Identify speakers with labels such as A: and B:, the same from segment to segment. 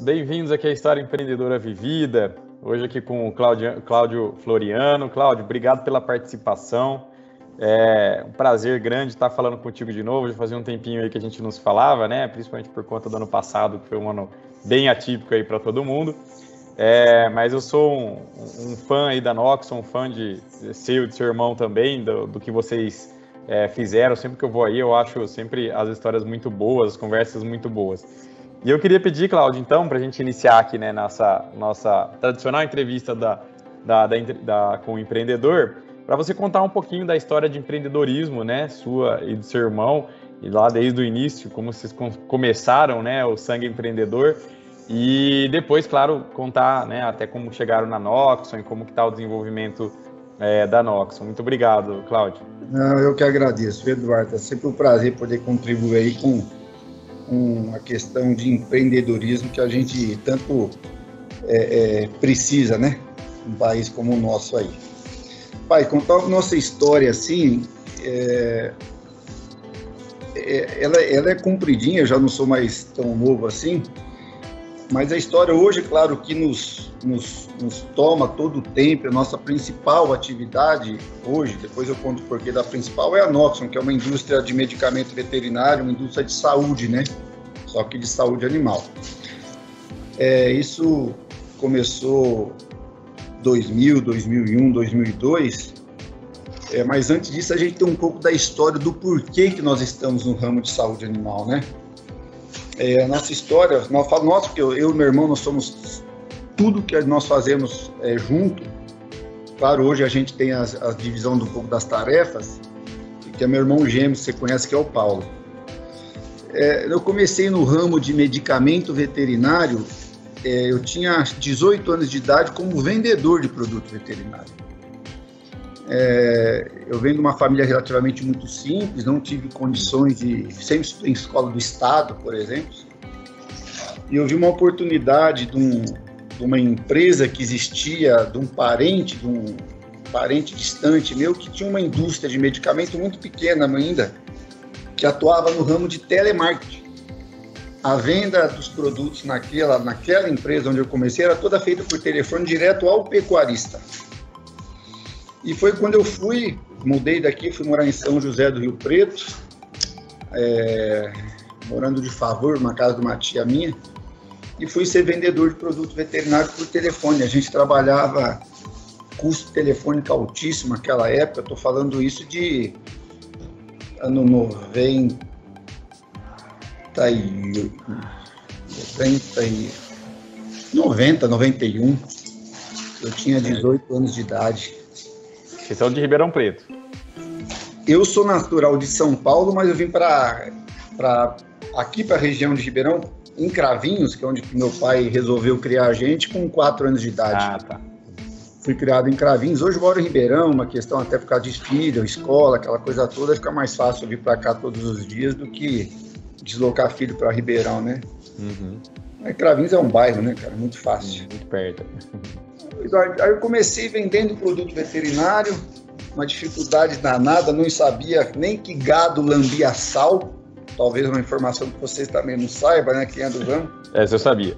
A: bem-vindos aqui à História Empreendedora Vivida. Hoje aqui com o Cláudio Floriano. Cláudio, obrigado pela participação. É um prazer grande estar falando contigo de novo. Já fazia um tempinho aí que a gente não se falava, né? Principalmente por conta do ano passado, que foi um ano bem atípico aí para todo mundo. Mas eu sou um fã aí da Noxon, um fã de seu e do seu irmão também, do que vocês fizeram. Sempre que eu vou aí, eu acho sempre as histórias muito boas, as conversas muito boas. E eu queria pedir, Cláudio, então, para a gente iniciar aqui, né, nossa tradicional entrevista com o empreendedor, para você contar um pouquinho da história de empreendedorismo, né, sua e do seu irmão, e lá desde o início, como vocês começaram, né, o Sangue Empreendedor, e depois, claro, contar, né, até como chegaram na Noxon e como que está o desenvolvimento da Noxon. Muito obrigado, Cláudio.
B: Eu que agradeço, Eduardo. É sempre um prazer poder contribuir aí com a questão de empreendedorismo que a gente tanto precisa, né? Um país como o nosso aí. Pai, contar a nossa história assim, ela é compridinha, já não sou mais tão novo assim, mas a história hoje, é claro, que nos toma todo o tempo. A nossa principal atividade hoje, depois eu conto o porquê da principal, é a Noxon, que é uma indústria de medicamento veterinário, uma indústria de saúde, né? Só que de saúde animal. Isso começou 2000, 2001, 2002, mas antes disso a gente tem um pouco da história do porquê que nós estamos no ramo de saúde animal, né? A nossa história, nós, porque eu e meu irmão, nós somos tudo que nós fazemos junto. Claro, hoje a gente tem a divisão um pouco das tarefas, que é meu irmão gêmeo, você conhece, que é o Paulo. Eu comecei no ramo de medicamento veterinário, eu tinha 18 anos de idade como vendedor de produto veterinário. Eu venho de uma família relativamente muito simples, não tive condições sempre estudei em escola do estado, por exemplo, e eu vi uma oportunidade de uma empresa que existia, de um parente distante meu, que tinha uma indústria de medicamento muito pequena ainda, que atuava no ramo de telemarketing. A venda dos produtos naquela empresa onde eu comecei era toda feita por telefone direto ao pecuarista. E foi quando eu mudei daqui, fui morar em São José do Rio Preto, morando de favor na casa de uma tia minha, e fui ser vendedor de produto veterinário por telefone. A gente trabalhava custo telefônico altíssimo naquela época, estou falando isso de ano 90, 91, eu tinha 18 anos de idade.
A: Vocês são de Ribeirão Preto?
B: Eu sou natural de São Paulo, mas eu vim aqui para a região de Ribeirão, em Cravinhos, que é onde meu pai resolveu criar a gente, com 4 anos de idade.
A: Tá.
B: Fui criado em Cravinhos. Hoje eu moro em Ribeirão, uma questão até por causa de filho, escola, aquela coisa toda, fica mais fácil vir para cá todos os dias do que deslocar filho para Ribeirão, né?
A: Uhum.
B: Mas Cravinhos é um bairro, né, cara? Muito fácil.
A: Muito perto.
B: Aí eu comecei vendendo produto veterinário, uma dificuldade danada, não sabia nem que gado lambia sal, talvez uma informação que vocês também não saibam, né, quem é do ramo.
A: Essa eu sabia.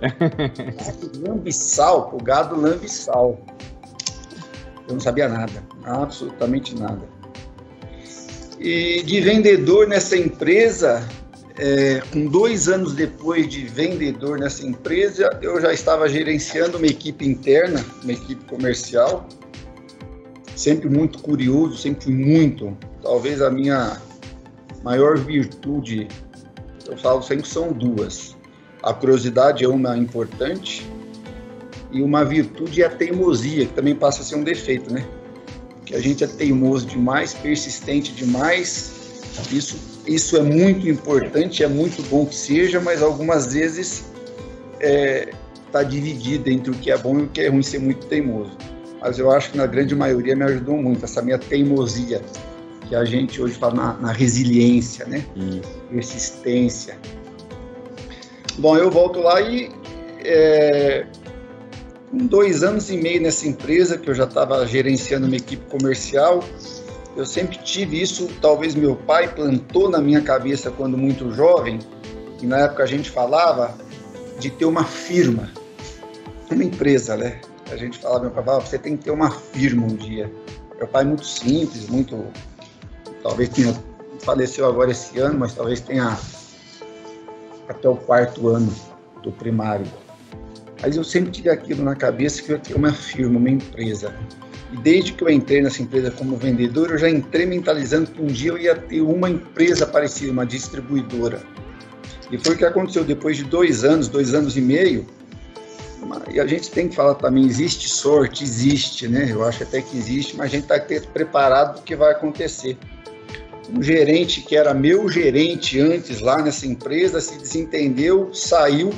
B: Lambe sal, o gado lambe sal. Eu não sabia nada, absolutamente nada. E de vendedor nessa empresa, com 2 anos depois de vendedor nessa empresa, eu já estava gerenciando uma equipe interna, uma equipe comercial, sempre muito curioso, talvez a minha maior virtude, eu falo sempre, são 2. A curiosidade é uma importante, e uma virtude é a teimosia, que também passa a ser um defeito, né? Que a gente é teimoso demais, persistente demais, isso é muito importante, é muito bom que seja, mas algumas vezes está dividido entre o que é bom e o que é ruim ser muito teimoso. Mas eu acho que na grande maioria me ajudou muito, essa minha teimosia, que a gente hoje fala na resiliência, né? Persistência. Bom, eu volto lá e com 2 anos e meio nessa empresa, que eu já estava gerenciando uma equipe comercial, eu sempre tive isso, talvez meu pai plantou na minha cabeça quando muito jovem, e na época a gente falava de ter uma firma, uma empresa, né? A gente fala, meu pai, você tem que ter uma firma um dia. Meu pai é muito simples, muito... Talvez tenha... Faleceu agora esse ano, mas talvez tenha até o 4º ano do primário. Mas eu sempre tive aquilo na cabeça que eu ia ter uma firma, uma empresa. E desde que eu entrei nessa empresa como vendedor, eu já entrei mentalizando que um dia eu ia ter uma empresa parecida, uma distribuidora. E foi o que aconteceu depois de 2 anos, 2 anos e meio. E a gente tem que falar também, existe sorte, existe, né? Eu acho até que existe, mas a gente está preparado para o que vai acontecer. Um gerente que era meu gerente antes lá nessa empresa se desentendeu, saiu.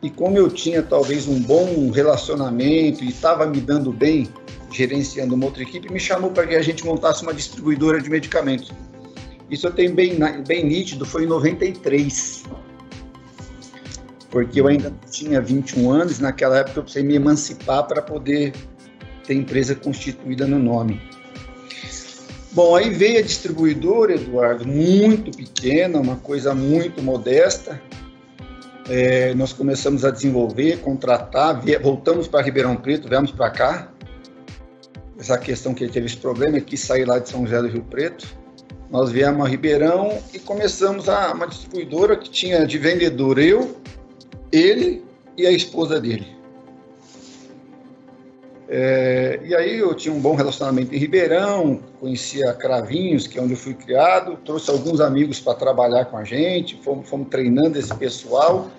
B: E como eu tinha talvez um bom relacionamento e estava me dando bem, gerenciando uma outra equipe, me chamou para que a gente montasse uma distribuidora de medicamentos. Isso eu tenho bem nítido, foi em 93. Porque eu ainda tinha 21 anos, naquela época eu precisei me emancipar para poder ter empresa constituída no nome. Bom, aí veio a distribuidora, Eduardo, muito pequena, uma coisa muito modesta. Nós começamos a desenvolver, contratar, voltamos para Ribeirão Preto, viemos para cá. Essa questão que teve esse problema, quis sair lá de São José do Rio Preto. Nós viemos a Ribeirão e começamos uma distribuidora que tinha de vendedor ele e a esposa dele. E aí eu tinha um bom relacionamento em Ribeirão, conhecia Cravinhos, que é onde eu fui criado, trouxe alguns amigos para trabalhar com a gente, fomos treinando esse pessoal.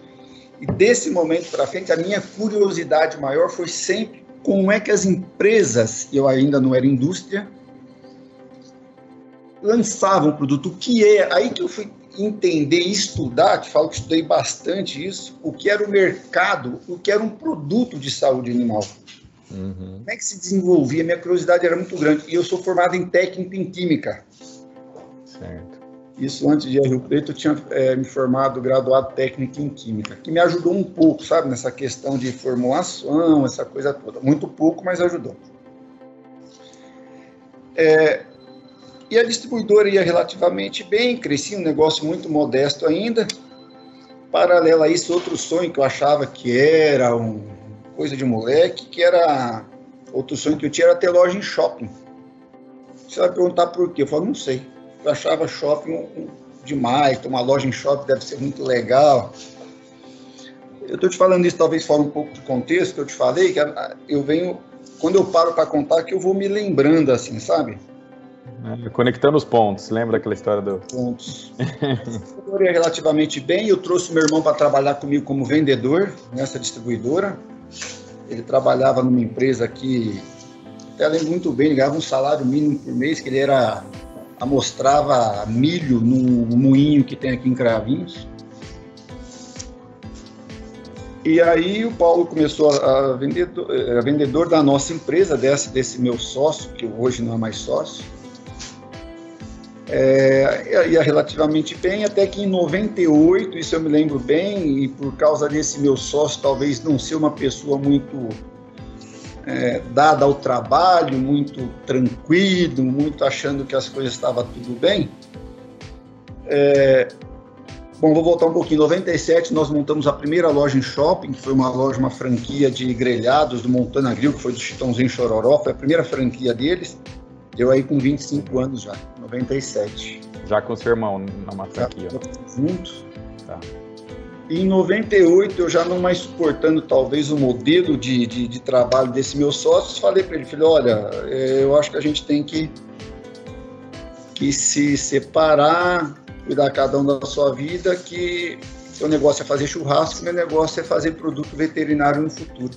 B: E desse momento para frente, a minha curiosidade maior foi sempre como é que as empresas, eu ainda não era indústria, lançavam produto. O que é? Aí que eu fui entender e estudar, te falo que estudei bastante isso, o que era o mercado, o que era um produto de saúde animal. Como é que se desenvolvia? Minha curiosidade era muito grande. E eu sou formado em técnica em química.
A: Certo.
B: Isso antes de ir a Rio Preto, eu tinha me formado, graduado técnico em química, que me ajudou um pouco, sabe, nessa questão de formulação, essa coisa toda. Muito pouco, mas ajudou. E a distribuidora ia relativamente bem, crescia, um negócio muito modesto ainda. Paralelo a isso, outro sonho que eu achava que era coisa de moleque, que era outro sonho que eu tinha, era ter loja em shopping. Você vai perguntar por quê? Eu falo, não sei. Eu achava shopping demais, ter uma loja em shopping deve ser muito legal. Eu estou te falando isso, talvez fora um pouco do contexto que eu te falei, que eu venho, quando eu paro para contar, que eu vou me lembrando assim, sabe?
A: Conectando os pontos, lembra aquela história do...
B: Pontos. Eu ia relativamente bem, eu trouxe meu irmão para trabalhar comigo como vendedor nessa distribuidora. Ele trabalhava numa empresa que, até lembro muito bem, ele ganhava um salário mínimo por mês, que ele amostrava milho num moinho que tem aqui em Cravinhos. E aí o Paulo começou a vendedor da nossa empresa, desse meu sócio, que hoje não é mais sócio. Ia relativamente bem, até que em 98, isso eu me lembro bem, e por causa desse meu sócio talvez não ser uma pessoa muito dada ao trabalho, muito tranquilo, muito achando que as coisas estavam tudo bem. Bom, vou voltar um pouquinho. Em 97 nós montamos a primeira loja em shopping, que foi uma franquia de grelhados do Montana Grill, que foi do Chitãozinho Chororó, foi a primeira franquia deles. Eu aí com 25 anos já, 97.
A: Já com seu irmão na franquia.
B: Juntos.
A: Tá.
B: E em 98, eu já não mais suportando talvez o modelo de trabalho desse meu sócio, falei para ele, olha, eu acho que a gente tem que se separar, cuidar cada um da sua vida, que seu negócio é fazer churrasco, meu negócio é fazer produto veterinário no futuro.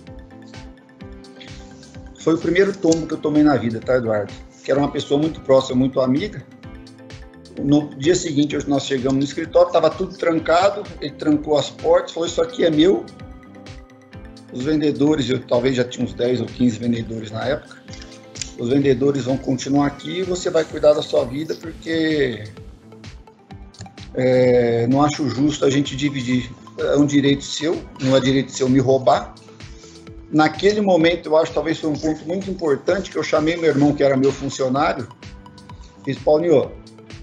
B: Foi o primeiro tombo que eu tomei na vida, tá, Eduardo? Que era uma pessoa muito próxima, muito amiga. No dia seguinte, nós chegamos no escritório, estava tudo trancado, ele trancou as portas, falou, isso aqui é meu. Os vendedores, eu talvez já tinha uns 10 ou 15 vendedores na época, os vendedores vão continuar aqui e você vai cuidar da sua vida, porque não acho justo a gente dividir. É um direito seu, não é direito seu me roubar. Naquele momento, eu acho que talvez foi um ponto muito importante, que eu chamei meu irmão, que era meu funcionário, e disse, Paulinho,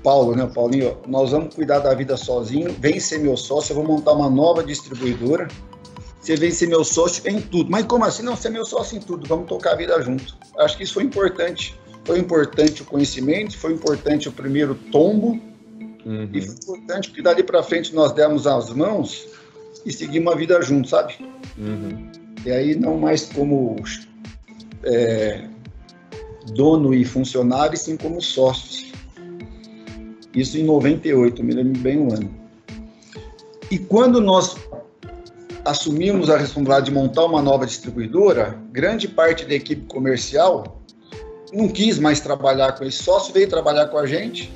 B: Paulo, né? Paulinho, nós vamos cuidar da vida sozinho, vem ser meu sócio, eu vou montar uma nova distribuidora, você vem ser meu sócio em tudo. Mas como assim? Não, ser meu sócio em tudo, vamos tocar a vida junto. Acho que isso foi importante. Foi importante o conhecimento, foi importante o primeiro tombo, e foi importante porque dali para frente nós demos as mãos e seguimos a vida junto, sabe? E aí não mais como dono e funcionário, e sim como sócios. Isso em 98, me lembro bem o ano. E quando nós assumimos a responsabilidade de montar uma nova distribuidora, grande parte da equipe comercial não quis mais trabalhar com esse sócio, veio trabalhar com a gente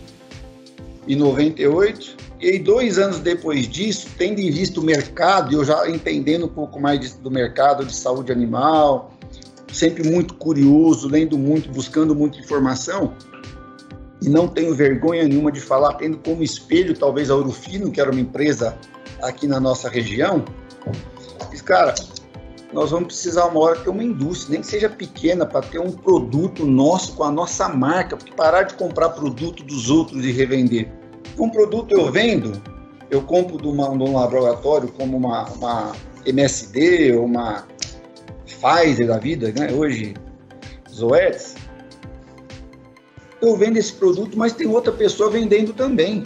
B: em 98, e aí 2 anos depois disso, tendo em vista o mercado, e eu já entendendo um pouco mais do mercado de saúde animal, sempre muito curioso, lendo muito, buscando muita informação, e não tenho vergonha nenhuma de falar, tendo como espelho talvez a Ouro Fino, que era uma empresa aqui na nossa região. Mas, cara, nós vamos precisar uma hora ter uma indústria, nem que seja pequena, para ter um produto nosso com a nossa marca, porque parar de comprar produto dos outros e revender. Um produto eu vendo, eu compro de um laboratório como uma MSD, ou uma Pfizer da vida, né? Hoje, Zoetis. Eu vendo esse produto, mas tem outra pessoa vendendo também.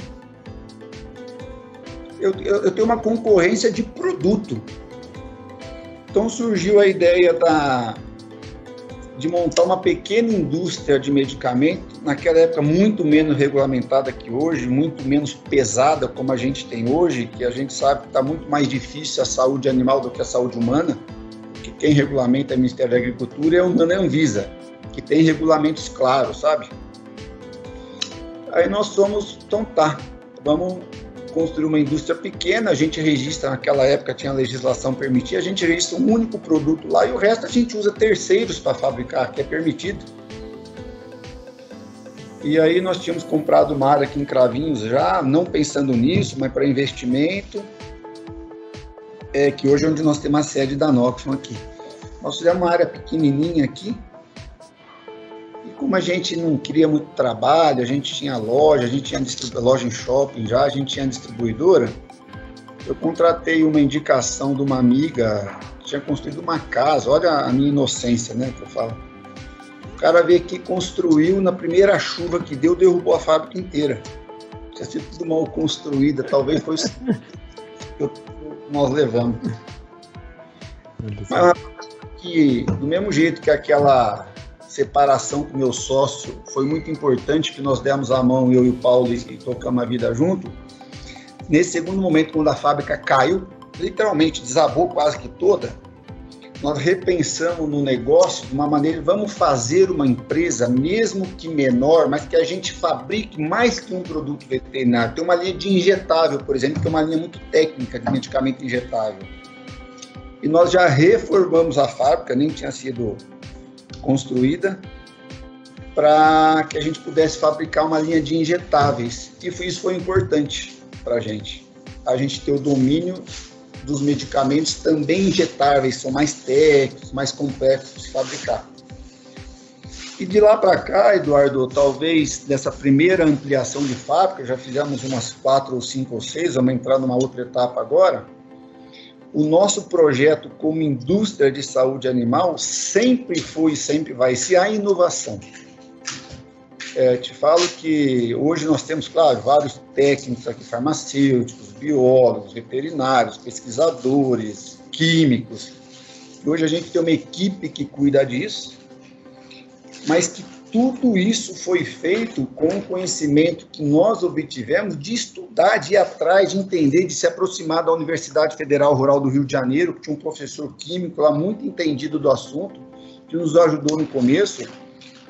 B: Eu tenho uma concorrência de produto. Então surgiu a ideia de montar uma pequena indústria de medicamento, naquela época muito menos regulamentada que hoje, muito menos pesada como a gente tem hoje, que a gente sabe que está muito mais difícil a saúde animal do que a saúde humana, que quem regulamenta é o Ministério da Agricultura e a Anvisa, que tem regulamentos claros, sabe? Aí nós somos, então tá, vamos construir uma indústria pequena, a gente registra, naquela época tinha a legislação permitir, a gente registra um único produto lá e o resto a gente usa terceiros para fabricar, que é permitido. E aí nós tínhamos comprado uma área aqui em Cravinhos já, não pensando nisso, mas para investimento, que hoje é onde nós temos a sede da Noxon aqui. Nós fizemos uma área pequenininha aqui, como a gente não queria muito trabalho, a gente tinha loja, a gente tinha loja em shopping já, a gente tinha distribuidora, eu contratei uma indicação de uma amiga que tinha construído uma casa, olha a minha inocência, né, que eu falo. O cara veio aqui, construiu, na primeira chuva que deu, derrubou a fábrica inteira. Tinha sido tudo mal construída, talvez foi isso que nós levamos. Mas que, do mesmo jeito que aquela separação com o meu sócio foi muito importante, que nós demos a mão, eu e o Paulo, e tocamos a vida junto. Nesse segundo momento, quando a fábrica caiu, literalmente desabou quase que toda, nós repensamos no negócio de uma maneira, vamos fazer uma empresa, mesmo que menor, mas que a gente fabrique mais que um produto veterinário. Tem uma linha de injetável, por exemplo, que é uma linha muito técnica de medicamento injetável. E nós já reformamos a fábrica, nem tinha sido construída, para que a gente pudesse fabricar uma linha de injetáveis. E isso foi importante para a gente ter o domínio dos medicamentos também injetáveis, são mais técnicos, mais complexos de fabricar. E de lá para cá, Eduardo, talvez dessa primeira ampliação de fábrica, já fizemos umas 4 ou 5 ou 6, vamos entrar numa outra etapa agora. O nosso projeto como indústria de saúde animal sempre foi e sempre vai ser a inovação. Te falo que hoje nós temos, claro, vários técnicos aqui, farmacêuticos, biólogos, veterinários, pesquisadores, químicos. E hoje a gente tem uma equipe que cuida disso, mas que tudo isso foi feito com o conhecimento que nós obtivemos de estudar, de ir atrás, de entender, de se aproximar da Universidade Federal Rural do Rio de Janeiro, que tinha um professor químico lá muito entendido do assunto, que nos ajudou no começo.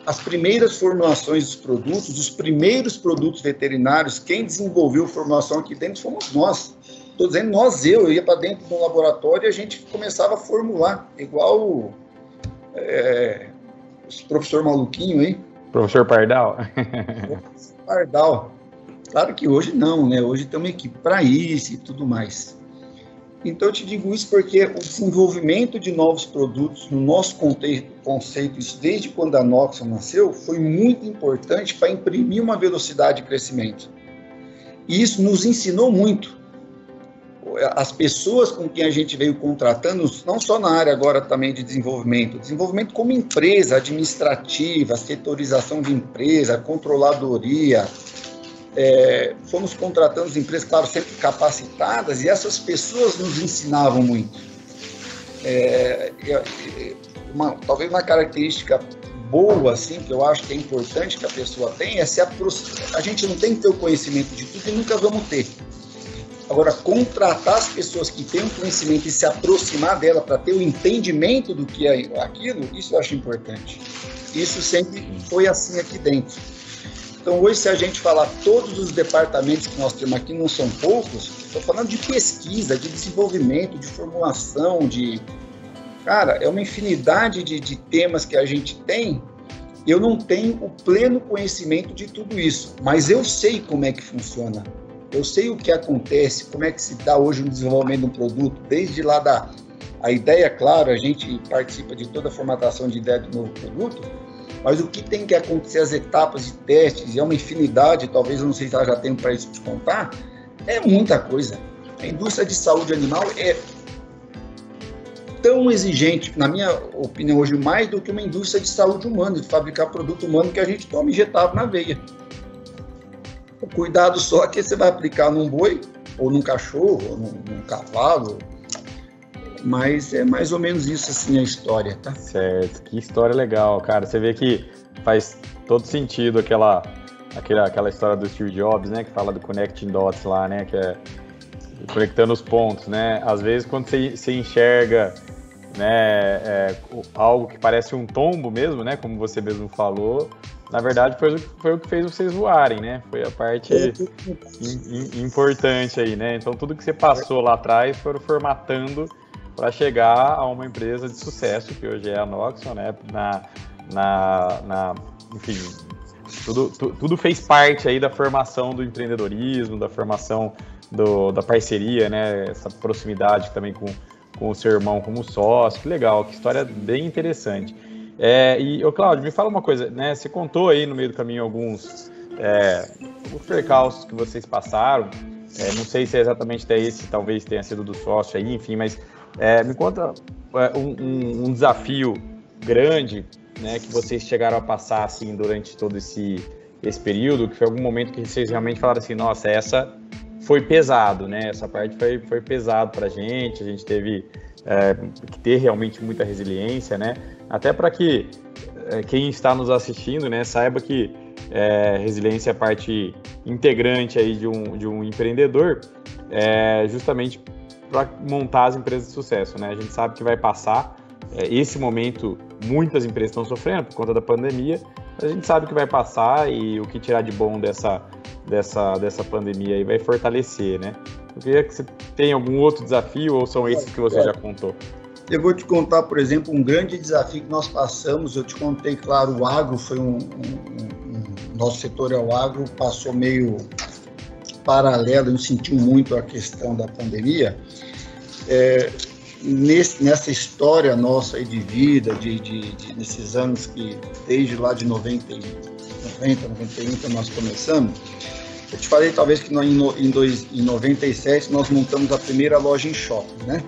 B: As primeiras formulações dos produtos, os primeiros produtos veterinários, quem desenvolveu a formulação aqui dentro fomos nós. Estou dizendo eu ia para dentro de um laboratório e a gente começava a formular, igual o professor maluquinho, hein?
A: Professor Pardal.
B: Pardal. Claro que hoje não, né? Hoje tem uma equipe para isso e tudo mais. Então, eu te digo isso porque o desenvolvimento de novos produtos no nosso conceito, isso desde quando a Noxon nasceu, foi muito importante para imprimir uma velocidade de crescimento. E isso nos ensinou muito. As pessoas com quem a gente veio contratando, não só na área agora também de desenvolvimento como empresa administrativa, setorização de empresa, controladoria, fomos contratando as empresas, claro, sempre capacitadas, e essas pessoas nos ensinavam muito. Talvez uma característica boa, assim, que eu acho que é importante que a pessoa tenha, é se aproximar. A gente não tem que ter o conhecimento de tudo e nunca vamos ter. Agora, contratar as pessoas que têm o conhecimento e se aproximar dela para ter o entendimento do que é aquilo, isso eu acho importante. Isso sempre foi assim aqui dentro. Então, hoje, se a gente falar todos os departamentos que nós temos aqui, não são poucos, estou falando de pesquisa, de desenvolvimento, de formulação, Cara, é uma infinidade de temas que a gente tem. Eu não tenho o pleno conhecimento de tudo isso, mas eu sei como é que funciona. Eu sei o que acontece, como é que se dá hoje o desenvolvimento de um produto, desde lá a ideia, claro, a gente participa de toda a formatação de ideia do novo produto, mas o que tem que acontecer, as etapas de testes, é uma infinidade, talvez eu não sei se ela já tem para isso te contar, é muita coisa. A indústria de saúde animal é tão exigente, na minha opinião hoje, mais do que uma indústria de saúde humana, de fabricar produto humano que a gente toma injetado na veia. O cuidado só é que você vai aplicar num boi, ou num cachorro, ou num cavalo, mas é mais ou menos isso assim a história, tá?
A: Certo, que história legal, cara. Você vê que faz todo sentido aquela história do Steve Jobs, né, que fala do connecting dots lá, né, que é conectando os pontos, né? Às vezes quando você enxerga, né, algo que parece um tombo mesmo, né, como você mesmo falou, na verdade foi o que fez vocês voarem, né? Foi a parte importante aí, né? Então tudo que você passou lá atrás foram formatando para chegar a uma empresa de sucesso, que hoje é a Noxon, né? Enfim, tudo fez parte aí da formação do empreendedorismo, da formação da parceria, né? Essa proximidade também com o seu irmão como sócio. Que legal, que história bem interessante. Cláudio, me fala uma coisa, né? Você contou aí no meio do caminho alguns percalços que vocês passaram. Não sei se é exatamente até esse, talvez tenha sido do sócio aí, enfim, mas me conta um desafio grande, né, que vocês chegaram a passar assim durante todo esse período, que foi algum momento que vocês realmente falaram assim, nossa, essa foi pesado, né? Essa parte foi pesado pra gente, a gente teve que ter realmente muita resiliência, né? Até para que quem está nos assistindo, né, saiba que resiliência é parte integrante aí de um empreendedor, justamente para montar as empresas de sucesso, né? A gente sabe que vai passar esse momento, muitas empresas estão sofrendo por conta da pandemia, mas a gente sabe que vai passar e o que tirar de bom dessa pandemia aí vai fortalecer, né? Eu queria que você tenha algum outro desafio ou são esses que você já contou?
B: Eu vou te contar, por exemplo, um grande desafio que nós passamos. Eu te contei, claro, o agro foi nosso setor é o agro, passou meio paralelo, não sentiu muito a questão da pandemia. Nessa história nossa aí de vida, nesses anos que desde lá de 90, 91 que nós começamos, eu te falei talvez que em 97 nós montamos a primeira loja em shopping, né?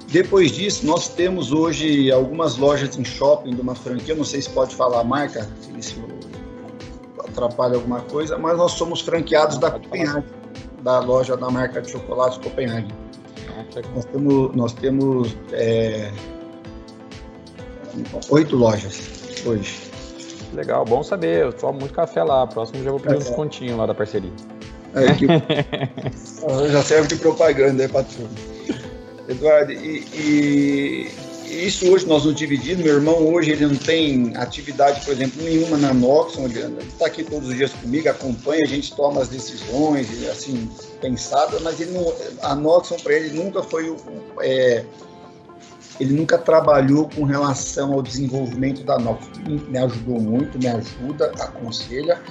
B: Depois disso, nós temos hoje algumas lojas em shopping de uma franquia, não sei se pode falar a marca, se isso atrapalha alguma coisa, mas nós somos franqueados da Copenhague, da loja da marca de chocolates Copenhague. Nós temos 8 lojas hoje.
A: Legal, bom saber, eu tomo muito café lá, próximo já vou pedir um descontinho lá da parceria.
B: Já serve de propaganda aí para tudo. Eduardo, e isso hoje nós nos dividimos. Meu irmão hoje ele não tem atividade, por exemplo, nenhuma na Noxon, ele está aqui todos os dias comigo, acompanha, a gente toma as decisões, assim, pensadas, mas ele não, a Noxon para ele nunca foi ele nunca trabalhou com relação ao desenvolvimento da Noxon. Me ajudou muito, me ajuda, aconselha,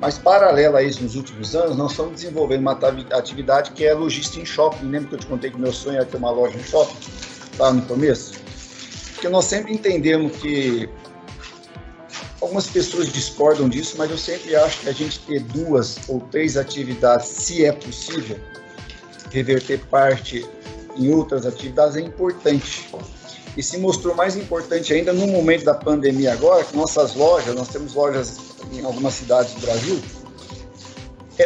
B: mas paralelo a isso, nos últimos anos, nós estamos desenvolvendo uma atividade que é logística em shopping. Lembra que eu te contei que meu sonho era ter uma loja em shopping, lá no começo? Porque nós sempre entendemos que algumas pessoas discordam disso, mas eu sempre acho que a gente ter 2 ou 3 atividades, se é possível, reverter parte em outras atividades é importante. E se mostrou mais importante ainda no momento da pandemia agora, que nossas lojas, nós temos lojas em algumas cidades do Brasil,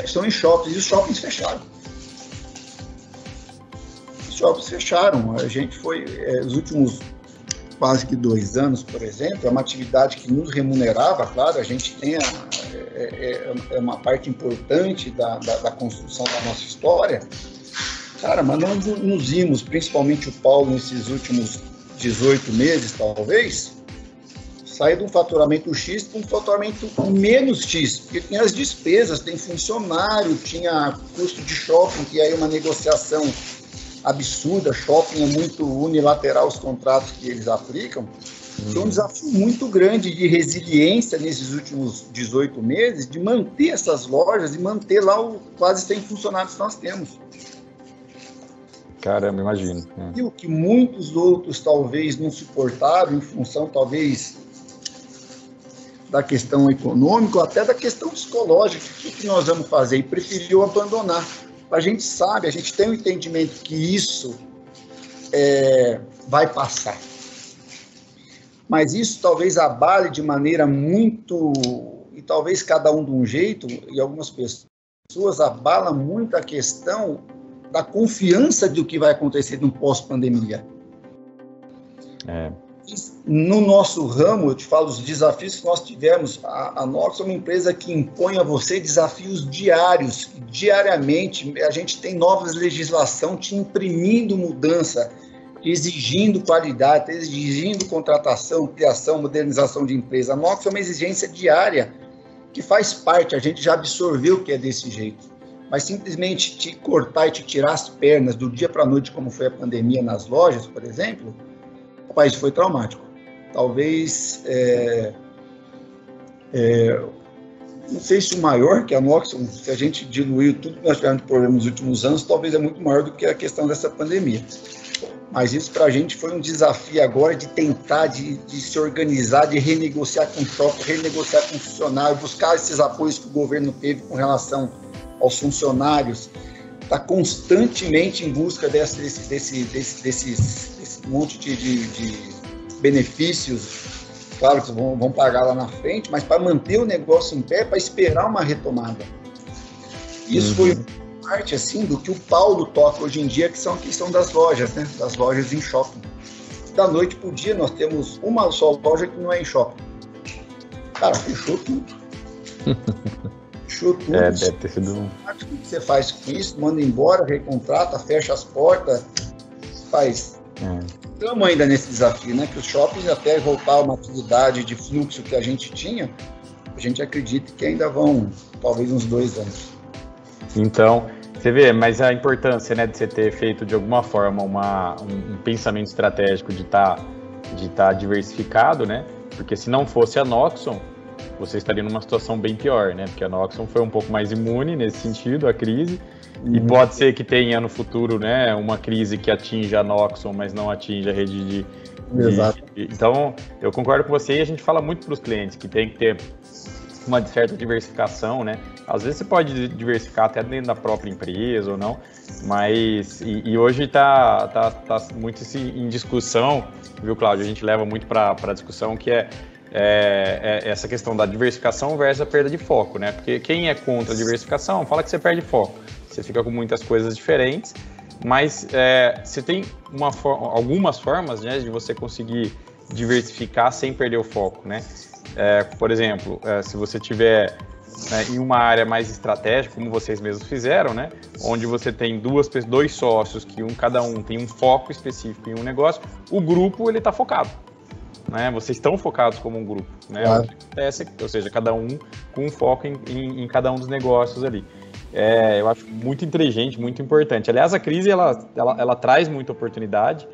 B: são em shoppings, e os shoppings fecharam. Os shoppings fecharam. A gente foi, os últimos quase que 2 anos, por exemplo, é uma atividade que nos remunerava, claro, a gente tem é uma parte importante da construção da nossa história. Cara, mas nós nos vimos, principalmente o Paulo, nesses últimos 18 meses, talvez, sair de um faturamento X para um faturamento menos X, porque tem as despesas, tem funcionário, tinha custo de shopping, que aí é uma negociação absurda, shopping é muito unilateral os contratos que eles aplicam. Foi um desafio muito grande de resiliência nesses últimos 18 meses, de manter essas lojas e manter lá quase 100 funcionários que nós temos.
A: Caramba, imagino.
B: E o que muitos outros talvez não suportaram em função, talvez, da questão econômica ou até da questão psicológica. O que nós vamos fazer? E preferiu abandonar. A gente sabe, a gente tem o entendimento que isso vai passar. Mas isso talvez abale de maneira muito... E talvez cada um de um jeito, e algumas pessoas abala muito a questão da confiança do que vai acontecer no pós-pandemia. No nosso ramo, eu te falo os desafios que nós tivemos. A Noxon é uma empresa que impõe a você desafios diários. Diariamente, a gente tem novas legislação te imprimindo mudança, exigindo qualidade, exigindo contratação, criação, modernização de empresa. A Noxon é uma exigência diária que faz parte, a gente já absorveu que é desse jeito. Mas simplesmente te cortar e te tirar as pernas do dia para a noite, como foi a pandemia nas lojas, por exemplo, isso foi traumático. Talvez, não sei se o maior, que a Noxon, se a gente diluiu tudo que nós tivemos de problema nos últimos anos, talvez é muito maior do que a questão dessa pandemia. Mas isso para a gente foi um desafio agora de tentar, de se organizar, de renegociar com o shopping, renegociar com o funcionário, buscar esses apoios que o governo teve com relação aos funcionários, está constantemente em busca desse monte de benefícios, claro que vão pagar lá na frente, mas para manter o negócio em pé, para esperar uma retomada. Isso foi parte assim, do que o Paulo toca hoje em dia, que são a questão das lojas, né? Das lojas em shopping. Da noite para o dia, nós temos uma só loja que não é em shopping. Cara, fechou tudo. Fechou tudo.
A: Deve ter sido...
B: O que você faz com isso? Manda embora, recontrata, fecha as portas, faz... Estamos ainda nesse desafio, né? Que os shoppings, até voltar a uma atividade de fluxo que a gente tinha, a gente acredita que ainda vão, talvez, uns 2 anos.
A: Então, você vê, mas a importância, né, de você ter feito, de alguma forma, um pensamento estratégico de tá diversificado, né? Porque se não fosse a Noxon, você estaria numa situação bem pior, né? Porque a Noxon foi um pouco mais imune nesse sentido, a crise. E pode ser que tenha no futuro, né, uma crise que atinja a Noxon, mas não atinja a rede de...
B: Exato.
A: Então, eu concordo com você, e a gente fala muito para os clientes que tem que ter uma certa diversificação, né? Às vezes você pode diversificar até dentro da própria empresa ou não, mas... E hoje tá muito em discussão, viu, Cláudio? A gente leva muito para a discussão que é essa questão da diversificação versus a perda de foco, né? Porque quem é contra a diversificação fala que você perde foco. Você fica com muitas coisas diferentes, mas você tem algumas formas, né, de você conseguir diversificar sem perder o foco, né? Por exemplo, se você tiver em uma área mais estratégica, como vocês mesmos fizeram, né, onde você tem dois sócios que cada um tem um foco específico em um negócio, o grupo ele está focado. Né? Vocês estão focados como um grupo, né?
B: Claro.
A: Ou seja, cada um com um foco em cada um dos negócios ali. Eu acho muito inteligente, muito importante. Aliás, a crise ela traz muita oportunidade,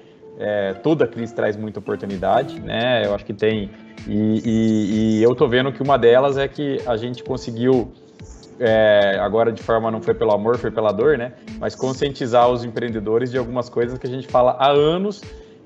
A: toda crise traz muita oportunidade, né? Eu acho que tem, e eu tô vendo que uma delas é que a gente conseguiu, agora de forma, não foi pelo amor, foi pela dor, né? Mas conscientizar os empreendedores de algumas coisas que a gente fala há anos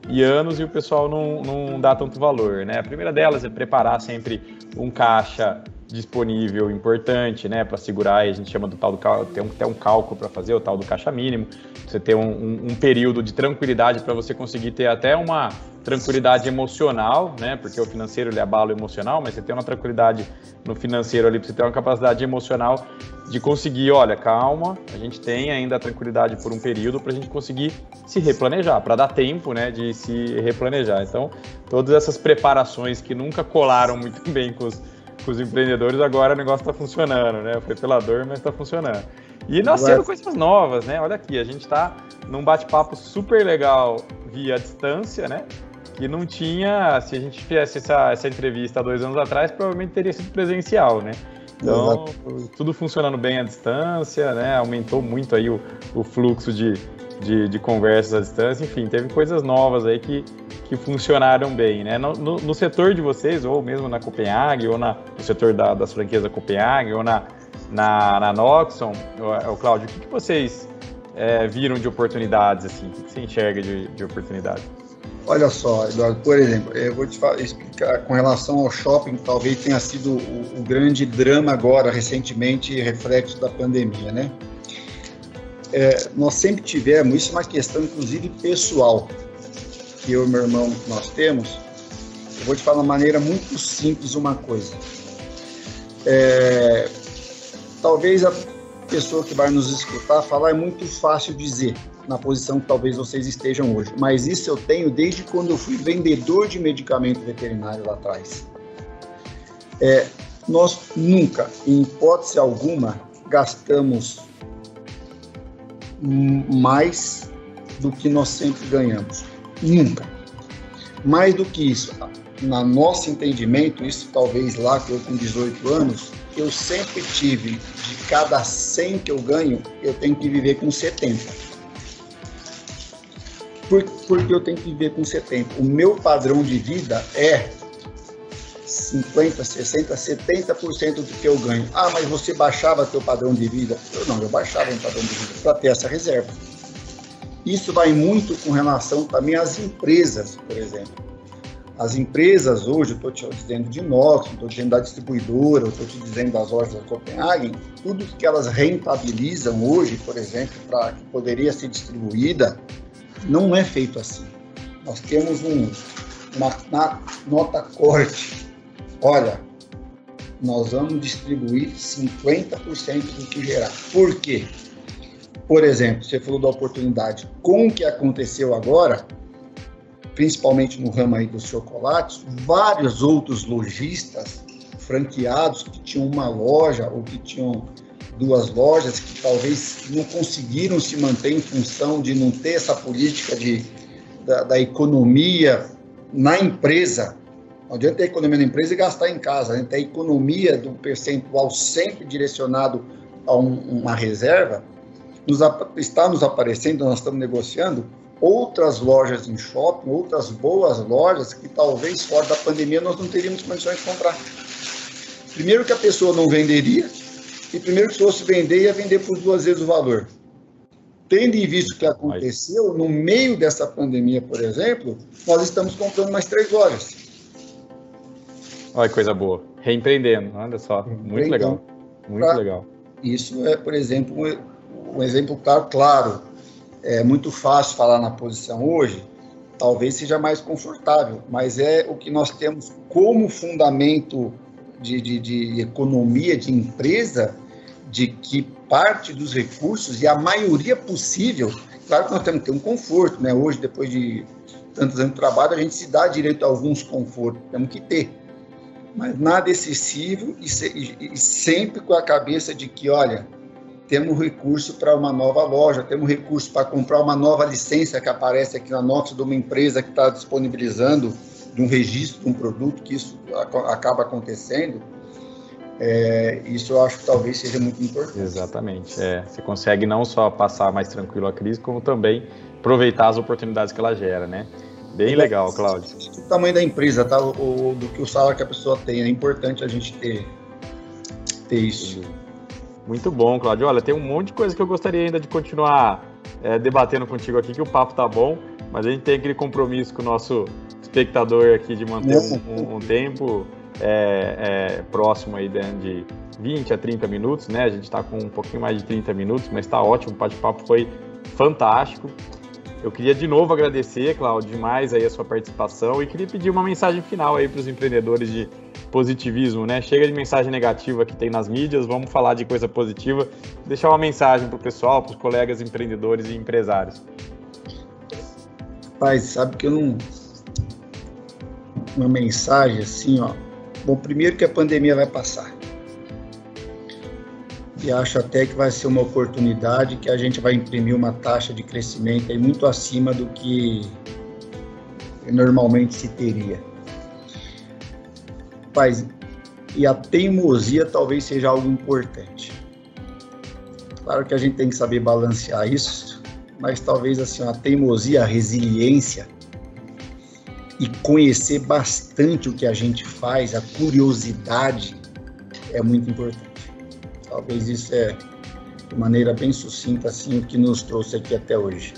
A: e o pessoal não dá tanto valor, né? A primeira delas é preparar sempre um caixa disponível importante, né, para segurar, e a gente chama do tal do tem um cálculo para fazer, o tal do caixa mínimo, você ter um período de tranquilidade para você conseguir ter até uma tranquilidade emocional, né, porque o financeiro ele abala o emocional, mas você tem uma tranquilidade no financeiro ali, para você ter uma capacidade emocional de conseguir, olha, calma, a gente tem ainda a tranquilidade por um período para a gente conseguir se replanejar, para dar tempo, né, de se replanejar. Então, todas essas preparações que nunca colaram muito bem com os empreendedores, agora o negócio está funcionando, né? Foi pela dor, mas está funcionando. E nasceram coisas novas, né? Olha aqui, a gente está num bate-papo super legal via distância, né? Que não tinha, se a gente fizesse essa entrevista há 2 anos atrás, provavelmente teria sido presencial, né? Então, tudo funcionando bem à distância, né? Aumentou muito aí o fluxo de conversas à distância, enfim, teve coisas novas aí que funcionaram bem, né? No setor de vocês, ou mesmo na Copenhague, ou no setor das franquias da Copenhague, ou na Noxon, Cláudio, o que vocês viram de oportunidades, assim? O que você enxerga de oportunidades?
B: Olha só, Eduardo, por exemplo, eu vou te explicar com relação ao shopping, talvez tenha sido o grande drama agora, recentemente, reflexo da pandemia, né? Nós sempre tivemos, isso é uma questão inclusive pessoal, que eu e meu irmão nós temos. Eu vou te falar de uma maneira muito simples uma coisa. Talvez a pessoa que vai nos escutar falar é muito fácil dizer, na posição que talvez vocês estejam hoje, mas isso eu tenho desde quando eu fui vendedor de medicamento veterinário lá atrás. Nós nunca, em hipótese alguma, gastamos mais do que nós sempre ganhamos. Nunca. Mais do que isso, no nosso entendimento, isso talvez lá que eu com 18 anos, eu sempre tive, de cada 100 que eu ganho, eu tenho que viver com 70. Por que eu tenho que viver com 70? O meu padrão de vida é 50, 60, 70% do que eu ganho. Ah, mas você baixava teu padrão de vida? Eu baixava o padrão de vida para ter essa reserva. Isso vai muito com relação também às empresas, por exemplo. As empresas hoje, eu estou te dizendo de Nox, estou dizendo da distribuidora, estou te dizendo das lojas da Copenhagen, tudo que elas rentabilizam hoje, por exemplo, para que poderia ser distribuída, não é feito assim. Nós temos uma nota corte. Olha, nós vamos distribuir 50% do que gerar. Por quê? Por exemplo, você falou da oportunidade. Com o que aconteceu agora, principalmente no ramo aí dos chocolates, vários outros lojistas franqueados que tinham uma loja ou que tinham 2 lojas que talvez não conseguiram se manter em função de não ter essa política da economia na empresa. Não adianta ter economia na empresa e gastar em casa, né? Ter a economia do percentual sempre direcionado a uma reserva. Está nos aparecendo, nós estamos negociando outras lojas em shopping, outras boas lojas que talvez fora da pandemia nós não teríamos condições de comprar. Primeiro que a pessoa não venderia, e primeiro que se fosse vender, ia vender por 2 vezes o valor. Tendo em vista o que aconteceu, no meio dessa pandemia, por exemplo, nós estamos comprando mais 3 lojas.
A: Olha que coisa boa. Reempreendendo, olha só. Muito legal. Muito legal.
B: Isso é, por exemplo, um exemplo claro. É muito fácil falar na posição hoje, talvez seja mais confortável, mas é o que nós temos como fundamento de economia, de empresa, de que parte dos recursos e a maioria possível, claro que nós temos que ter um conforto, né? Hoje, depois de tantos anos de trabalho, a gente se dá direito a alguns confortos, temos que ter, mas nada excessivo e sempre com a cabeça de que, olha, temos recurso para uma nova loja, temos recurso para comprar uma nova licença que aparece aqui na Nox de uma empresa que está disponibilizando de um registro de um produto, que isso acaba acontecendo. Isso eu acho que talvez seja muito importante.
A: Exatamente. Você consegue não só passar mais tranquilo a crise, como também aproveitar as oportunidades que ela gera, né? Bem legal, Cláudio.
B: O tamanho da empresa, tá? Do que o salário que a pessoa tem. É importante a gente ter isso.
A: Muito bom, Cláudio. Olha, tem um monte de coisa que eu gostaria ainda de continuar debatendo contigo aqui, que o papo tá bom, mas a gente tem aquele compromisso com o nosso espectador aqui de manter um tempo próximo aí de 20 a 30 minutos, né? A gente está com um pouquinho mais de 30 minutos, mas está ótimo, o bate-papo foi fantástico. Eu queria de novo agradecer, Cláudio, demais aí a sua participação e queria pedir uma mensagem final aí para os empreendedores de positivismo, né? Chega de mensagem negativa que tem nas mídias, vamos falar de coisa positiva, deixar uma mensagem para o pessoal, para os colegas empreendedores e empresários.
B: Pai, sabe que eu não... Uma mensagem assim, ó. Bom, primeiro que a pandemia vai passar. E acho até que vai ser uma oportunidade que a gente vai imprimir uma taxa de crescimento aí muito acima do que normalmente se teria. Mas, e a teimosia talvez seja algo importante. Claro que a gente tem que saber balancear isso, mas talvez assim, a teimosia, a resiliência e conhecer bastante o que a gente faz, a curiosidade é muito importante. Talvez isso de maneira bem sucinta, assim, o que nos trouxe aqui até hoje.